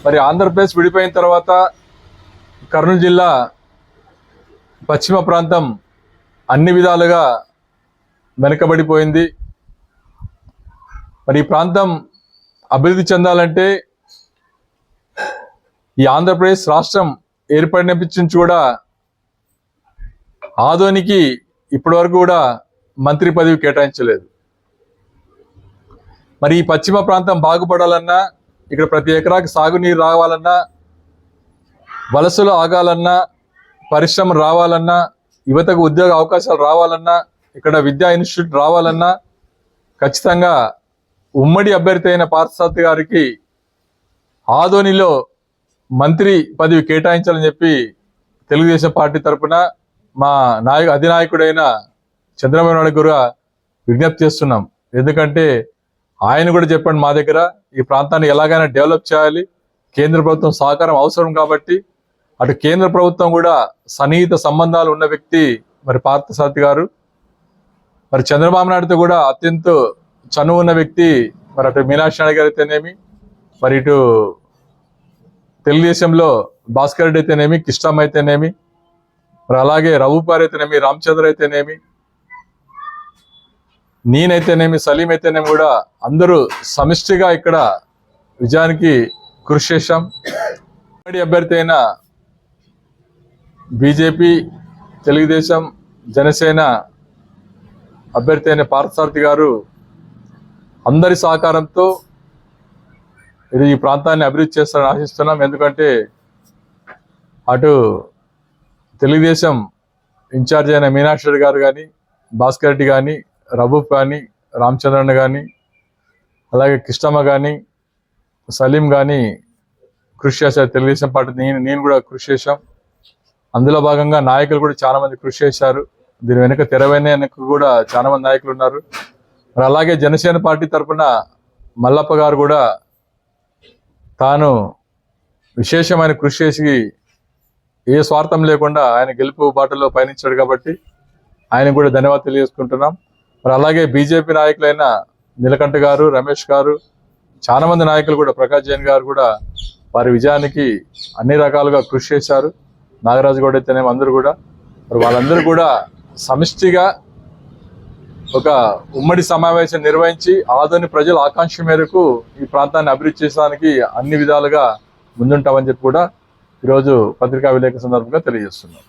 మరి ఆంధ్రప్రదేశ్ విడిపోయిన తర్వాత కర్నూలు జిల్లా పశ్చిమ ప్రాంతం అన్ని విధాలుగా వెనుకబడిపోయింది. మరి ఈ ప్రాంతం అభివృద్ధి చెందాలంటే ఈ ఆంధ్రప్రదేశ్ రాష్ట్రం ఏర్పడినప్పటి నుంచి కూడా ఆదోనికి ఇప్పటి వరకు కూడా మంత్రి పదవి కేటాయించలేదు. మరి ఈ పశ్చిమ ప్రాంతం బాగుపడాలన్నా, ఇక్కడ ప్రతి ఎకరాకి సాగునీరు రావాలన్నా, వలసలు ఆగాలన్నా, పరిశ్రమ రావాలన్నా, యువతకు ఉద్యోగ అవకాశాలు రావాలన్నా, ఇక్కడ విద్యా ఇన్స్టిట్యూట్ రావాలన్నా ఖచ్చితంగా ఉమ్మడి అభ్యర్థి అయిన పార్థసారథి గారికి ఆదోనిలో మంత్రి పదవి కేటాయించాలని చెప్పి తెలుగుదేశం పార్టీ తరఫున మా అధినాయకుడైన చంద్రబాబు నాయుడు గారు విజ్ఞప్తి చేస్తున్నాం. ఎందుకంటే ఆయన కూడా చెప్పండి, మా దగ్గర ఈ ప్రాంతాన్ని ఎలాగైనా డెవలప్ చేయాలి, కేంద్ర ప్రభుత్వం సహకారం అవసరం కాబట్టి అటు కేంద్ర ప్రభుత్వం కూడా సన్నిహిత సంబంధాలు ఉన్న వ్యక్తి మరి పార్థసారథి గారు. మరి చంద్రబాబు నాయుడుతో కూడా అత్యంత చనువు ఉన్న వ్యక్తి మరి అటు మీనాక్షి నాయుడు గారు అయితేనేమి, మరి ఇటు తెలుగుదేశంలో భాస్కర్ రెడ్డి అయితేనేమి, కిష్టం అయితేనేమి, మరి అలాగే రఘుపార్ అయితేనేమి, రామచంద్ర అయితేనేమి, నేనైతేనేమి, సలీం అయితేనేమి కూడా అందరూ సమిష్టిగా ఇక్కడ విజయానికి కృషి చేశాం. ఉమ్మడి అభ్యర్థి అయిన బీజేపీ, తెలుగుదేశం, జనసేన అభ్యర్థి అయిన పార్థసారథి గారు అందరి సహకారంతో ఈ ప్రాంతాన్ని అభివృద్ధి చేస్తారని ఆశిస్తున్నాం. ఎందుకంటే అటు తెలుగుదేశం ఇన్ఛార్జ్ అయిన మీనాక్షి గారు కానీ, భాస్కర్ రెడ్డి కానీ, రఘు కానీ, రామచంద్రన్ కానీ, అలాగే కిష్టమ్మ కానీ, సలీం కానీ కృషి చేశారు. తెలుగుదేశం పార్టీ నేను కూడా కృషి చేశాం. అందులో భాగంగా నాయకులు కూడా చాలా మంది కృషి చేశారు. దీని వెనుక వెనుక కూడా చాలా మంది నాయకులు ఉన్నారు. మరి అలాగే జనసేన పార్టీ తరఫున మల్లప్ప గారు కూడా తాను విశేషమైన కృషి చేసి ఏ స్వార్థం లేకుండా ఆయన గెలుపు బాటలో పయనించాడు కాబట్టి ఆయన కూడా ధన్యవాదాలు తెలియజేసుకుంటున్నాం. మరి అలాగే బీజేపీ నాయకులైన నీలకంఠ గారు, రమేష్ గారు, చాలా మంది నాయకులు కూడా, ప్రకాష్ జైన్ గారు కూడా వారి విజయానికి అన్ని రకాలుగా కృషి చేశారు. నాగరాజు గౌడ్ అయితేనేమో అందరూ కూడా, మరి వాళ్ళందరూ కూడా సమిష్టిగా ఒక ఉమ్మడి సమావేశం నిర్వహించి ఆదోని ప్రజల ఆకాంక్ష మేరకు ఈ ప్రాంతాన్ని అభివృద్ధి చేయడానికి అన్ని విధాలుగా ముందుంటామని చెప్పి కూడా ఈరోజు పత్రికా విలేకరుల సందర్భంగా తెలియజేస్తున్నాం.